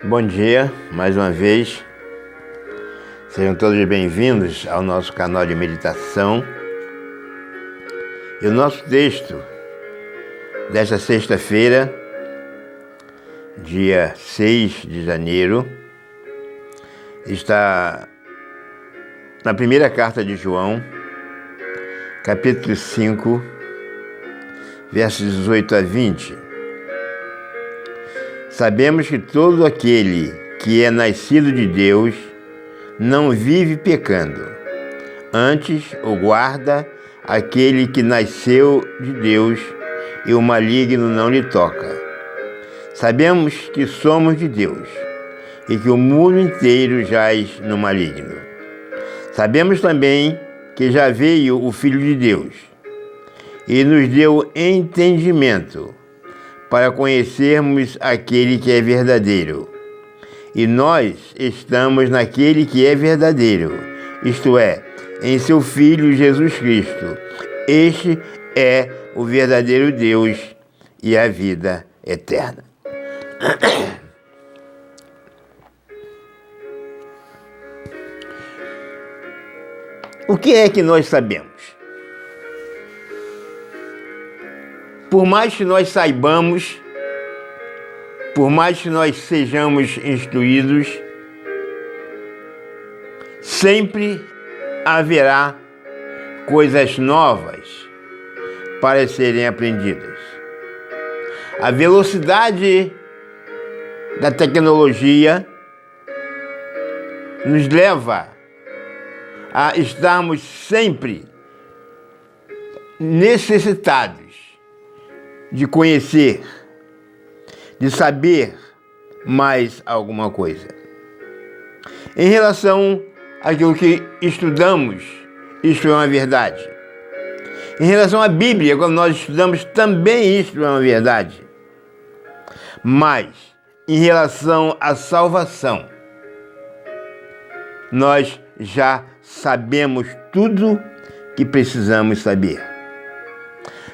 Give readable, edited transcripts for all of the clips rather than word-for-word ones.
Bom dia, mais uma vez. Sejam todos bem-vindos ao nosso canal de meditação. E o nosso texto desta sexta-feira, dia 6 de janeiro, está na primeira carta de João, capítulo 5, versos 18 a 20. Sabemos que todo aquele que é nascido de Deus não vive pecando. Antes o guarda aquele que nasceu de Deus e o maligno não lhe toca. Sabemos que somos de Deus e que o mundo inteiro jaz no maligno. Sabemos também que já veio o Filho de Deus e nos deu entendimento para conhecermos aquele que é verdadeiro. E nós estamos naquele que é verdadeiro, isto é, em seu Filho Jesus Cristo. Este é o verdadeiro Deus e a vida eterna. O que é que nós sabemos? Por mais que nós saibamos, por mais que nós sejamos instruídos, sempre haverá coisas novas para serem aprendidas. A velocidade da tecnologia nos leva a estarmos sempre necessitados de conhecer, de saber mais alguma coisa. Em relação àquilo que estudamos, isto é uma verdade. Em relação à Bíblia, quando nós estudamos, também isto é uma verdade. Mas, em relação à salvação, nós já sabemos tudo que precisamos saber.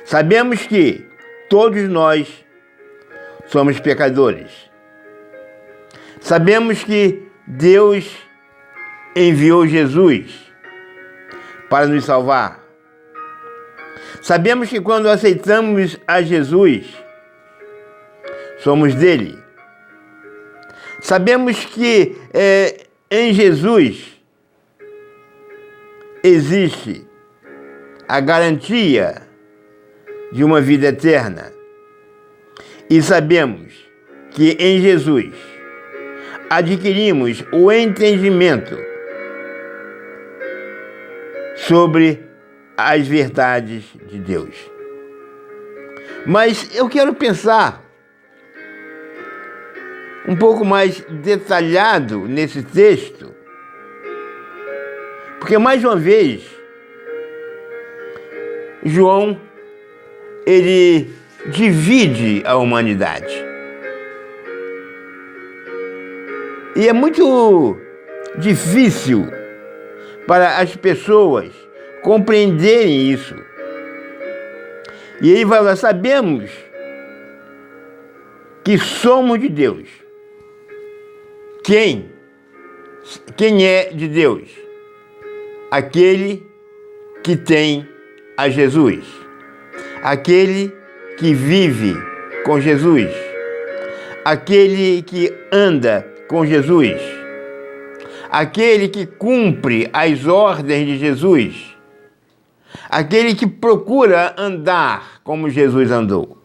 Sabemos que todos nós somos pecadores. Sabemos que Deus enviou Jesus para nos salvar. Sabemos que quando aceitamos a Jesus, somos dele. Sabemos que em Jesus existe a garantia de uma vida eterna. E sabemos que em Jesus adquirimos o entendimento sobre as verdades de Deus. Mas eu quero pensar um pouco mais detalhado nesse texto, porque mais uma vez João ele divide a humanidade. E é muito difícil para as pessoas compreenderem isso. E ele vai lá, sabemos que somos de Deus. Quem é de Deus? Aquele que tem a Jesus. Aquele que vive com Jesus, aquele que anda com Jesus, aquele que cumpre as ordens de Jesus, aquele que procura andar como Jesus andou.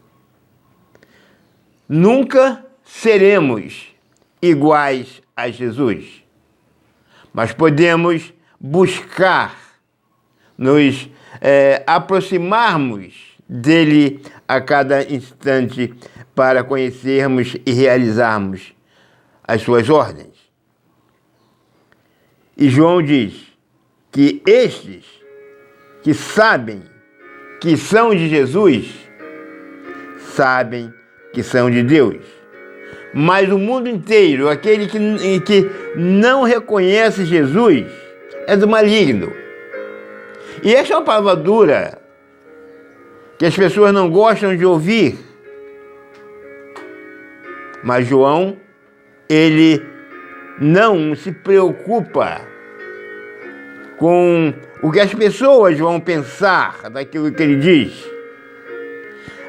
Nunca seremos iguais a Jesus, mas podemos buscar nos aproximarmos dele a cada instante para conhecermos e realizarmos as suas ordens. E João diz que estes que sabem que são de Jesus, sabem que são de Deus. Mas o mundo inteiro, aquele que não reconhece Jesus, é do maligno. E esta é uma palavra dura, que as pessoas não gostam de ouvir. Mas João, ele não se preocupa com o que as pessoas vão pensar daquilo que ele diz,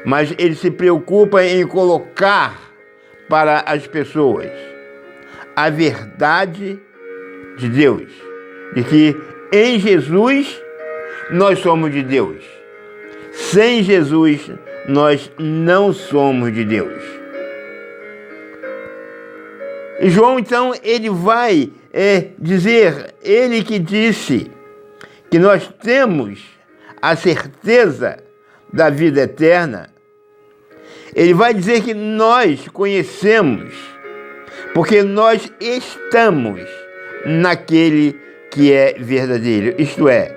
mas ele se preocupa em colocar para as pessoas a verdade de Deus, de que em Jesus nós somos de Deus. Sem Jesus nós não somos de Deus. E João, então, ele vai dizer, ele que disse que nós temos a certeza da vida eterna, ele vai dizer que nós conhecemos, porque nós estamos naquele que é verdadeiro, isto é,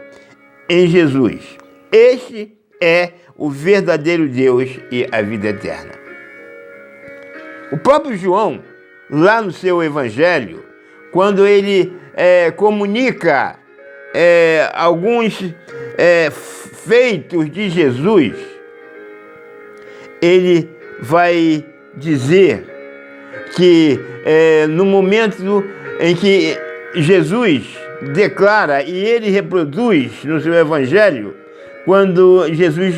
em Jesus. Este é o verdadeiro Deus e a vida eterna. O próprio João, lá no seu evangelho, quando ele comunica alguns feitos de Jesus, ele vai dizer que no momento em que Jesus declara, e ele reproduz no seu evangelho, quando Jesus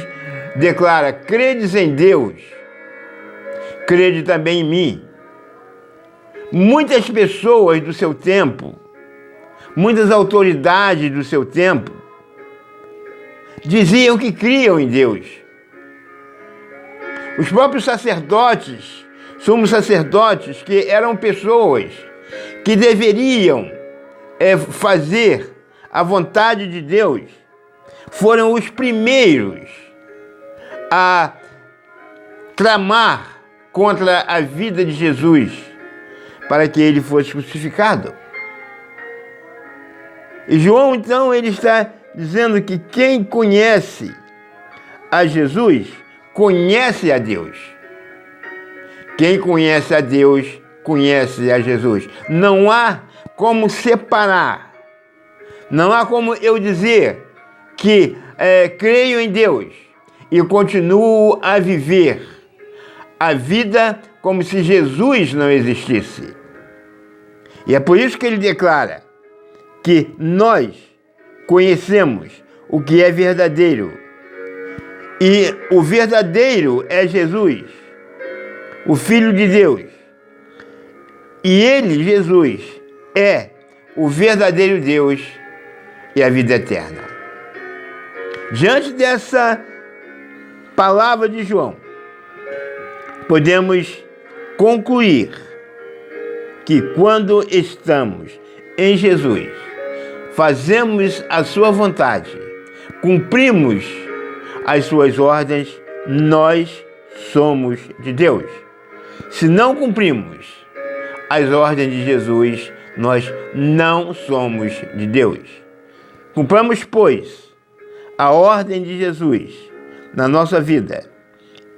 declara: credes em Deus, crede também em mim. Muitas pessoas do seu tempo, muitas autoridades do seu tempo, diziam que criam em Deus. Os próprios sacerdotes, sumos sacerdotes, que eram pessoas que deveriam fazer a vontade de Deus, foram os primeiros a tramar contra a vida de Jesus para que ele fosse crucificado. E João, então, ele está dizendo que quem conhece a Jesus, conhece a Deus. Quem conhece a Deus, conhece a Jesus. Não há como separar. Não há como eu dizer que creio em Deus e continuo a viver a vida como se Jesus não existisse. E é por isso que ele declara que nós conhecemos o que é verdadeiro. E o verdadeiro é Jesus, o Filho de Deus. E ele, Jesus, é o verdadeiro Deus e a vida eterna. Diante dessa palavra de João, podemos concluir que quando estamos em Jesus, fazemos a sua vontade, cumprimos as suas ordens, nós somos de Deus. Se não cumprimos as ordens de Jesus, nós não somos de Deus. Cumpramos, pois, a ordem de Jesus na nossa vida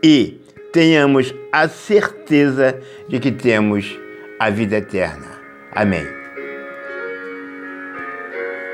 e tenhamos a certeza de que temos a vida eterna. Amém.